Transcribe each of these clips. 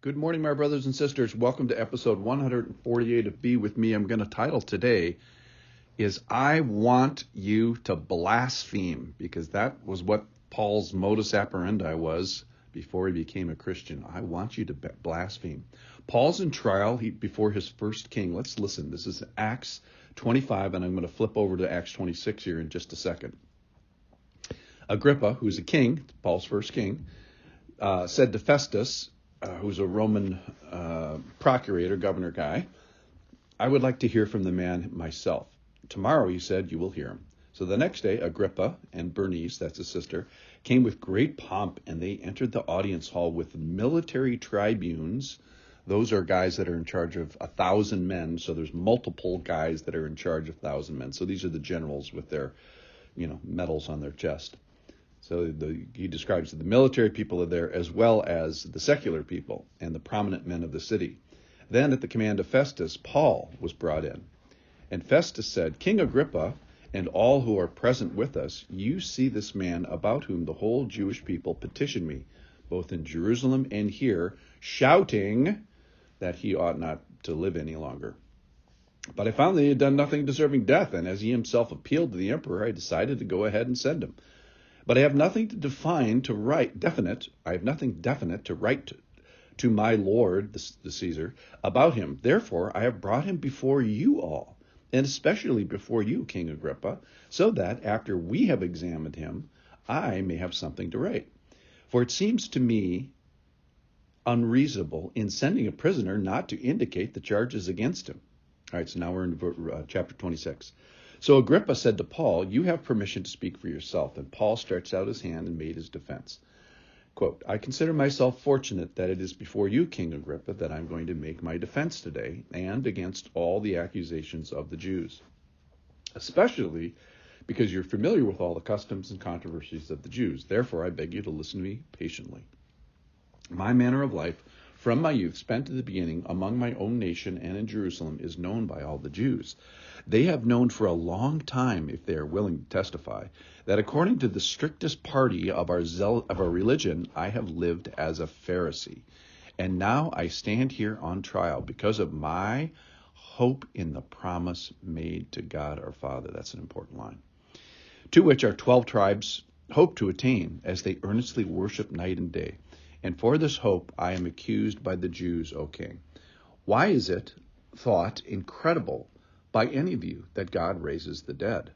Good morning, my brothers and sisters. Welcome to episode 148 of Be With Me. I'm going to title today is I Want You to Blaspheme, because that was what Paul's modus operandi was before he became a Christian. I want you to blaspheme. Paul's in trial before his first king. Let's listen. This is Acts 25, and I'm going to flip over to Acts 26 here in just a second. Agrippa, who's a king, Paul's first king, said to Festus, who's a Roman procurator, governor guy, I would like to hear from the man myself. Tomorrow, he said, you will hear him. So the next day, Agrippa and Bernice, that's his sister, came with great pomp, and they entered the audience hall with military tribunes. Those are guys that are in charge of 1,000 men. So there's multiple guys that are in charge of 1,000 men. So these are the generals with their, medals on their chest. So he describes the military people are there as well as the secular people and the prominent men of the city. Then at the command of Festus, Paul was brought in. And Festus said, King Agrippa and all who are present with us, you see this man about whom the whole Jewish people petition me, both in Jerusalem and here, shouting that he ought not to live any longer. But I found that he had done nothing deserving death, and as he himself appealed to the emperor, I decided to go ahead and send him. But I have nothing definite to write to my lord, the Caesar, about him. Therefore, I have brought him before you all, and especially before you, King Agrippa, so that after we have examined him, I may have something to write. For it seems to me unreasonable in sending a prisoner not to indicate the charges against him. All right, so now we're in chapter 26. So Agrippa said to Paul, you have permission to speak for yourself. And Paul stretched out his hand and made his defense. Quote, I consider myself fortunate that it is before you, King Agrippa, that I'm going to make my defense today and against all the accusations of the Jews, especially because you're familiar with all the customs and controversies of the Jews. Therefore, I beg you to listen to me patiently. My manner of life from my youth spent at the beginning among my own nation and in Jerusalem is known by all the Jews. They have known for a long time, if they are willing to testify, that according to the strictest party of our religion, I have lived as a Pharisee. And now I stand here on trial because of my hope in the promise made to God our Father. That's an important line. To which our 12 tribes hope to attain as they earnestly worship night and day. And for this hope I am accused by the Jews, O king. Why is it thought incredible by any of you that God raises the dead?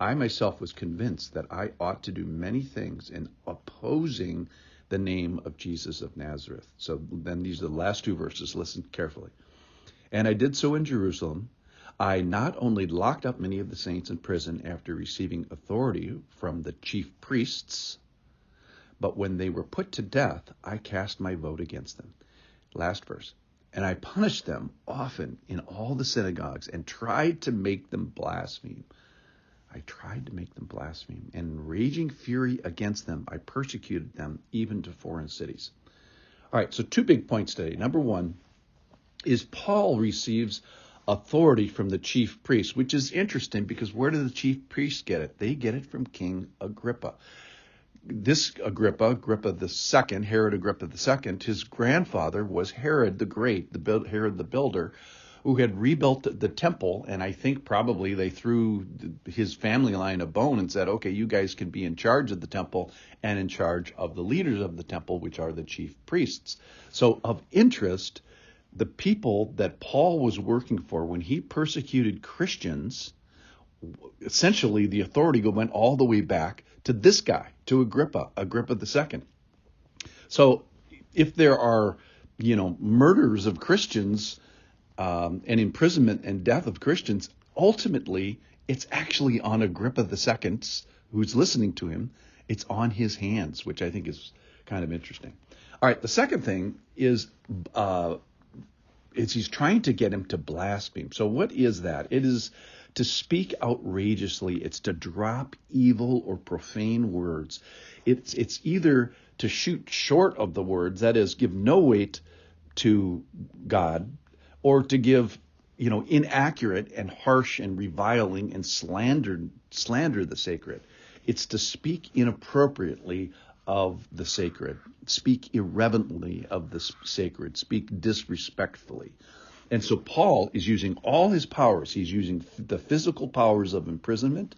I myself was convinced that I ought to do many things in opposing the name of Jesus of Nazareth. So then these are the last two verses. Listen carefully. And I did so in Jerusalem. I not only locked up many of the saints in prison after receiving authority from the chief priests, but when they were put to death, I cast my vote against them. Last verse. And I punished them often in all the synagogues and tried to make them blaspheme. And in raging fury against them, I persecuted them even to foreign cities. All right, so two big points today. Number one is Paul receives authority from the chief priests, which is interesting because where do the chief priests get it? They get it from King Agrippa. This Agrippa II, Herod Agrippa II, his grandfather was Herod the Great, Herod the Builder, who had rebuilt the temple, and I think probably they threw his family line a bone and said, okay, you guys can be in charge of the temple and in charge of the leaders of the temple, which are the chief priests. So of interest, the people that Paul was working for when he persecuted Christians, essentially the authority went all the way back to this guy, to Agrippa II. So if there are, murders of Christians and imprisonment and death of Christians, ultimately it's actually on Agrippa II, who's listening to him. It's on his hands, which I think is kind of interesting. All right, the second thing is he's trying to get him to blaspheme. So what is that? It is to speak outrageously. It's to drop evil or profane words. It's either to shoot short of the words, that is, give no weight to God, or to give, inaccurate and harsh and reviling and slander the sacred. It's to speak inappropriately of the sacred, speak irreverently of the sacred, speak disrespectfully. And so Paul is using all his powers. He's using the physical powers of imprisonment.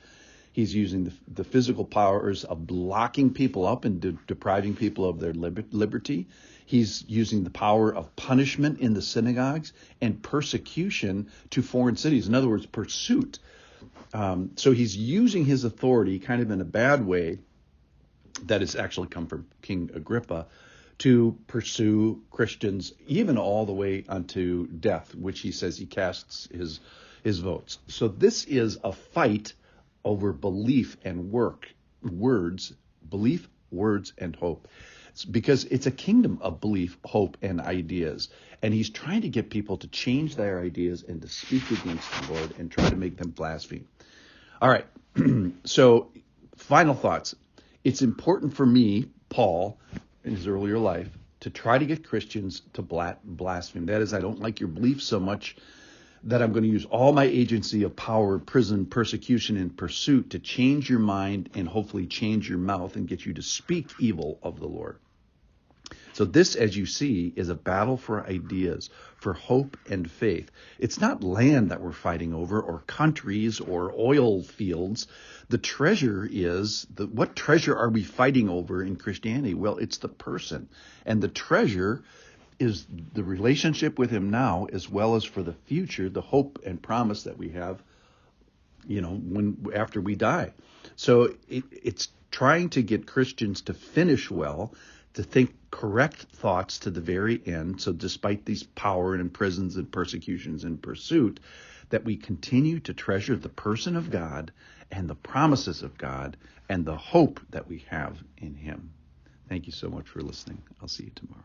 He's using the physical powers of locking people up and depriving people of their liberty. He's using the power of punishment in the synagogues and persecution to foreign cities. In other words, pursuit. So he's using his authority kind of in a bad way that has actually come from King Agrippa to pursue Christians even all the way unto death, which he says he casts his votes. So this is a fight over belief and words, belief, words, and hope. It's because it's a kingdom of belief, hope, and ideas. And he's trying to get people to change their ideas and to speak against the Lord and try to make them blaspheme. All right. So final thoughts. It's important for me, Paul, in his earlier life, to try to get Christians to blaspheme. That is, I don't like your beliefs so much that I'm going to use all my agency of power, prison, persecution, and pursuit to change your mind and hopefully change your mouth and get you to speak evil of the Lord. So this, as you see, is a battle for ideas, for hope and faith. It's not land that we're fighting over or countries or oil fields. The treasure is, what treasure are we fighting over in Christianity? Well, it's the person. And the treasure is the relationship with him now, as well as for the future, the hope and promise that we have, after we die. So it's trying to get Christians to finish well, to think correct thoughts to the very end. So despite these power and imprisons and persecutions and pursuit, that we continue to treasure the person of God and the promises of God and the hope that we have in him. Thank you so much for listening. I'll see you tomorrow.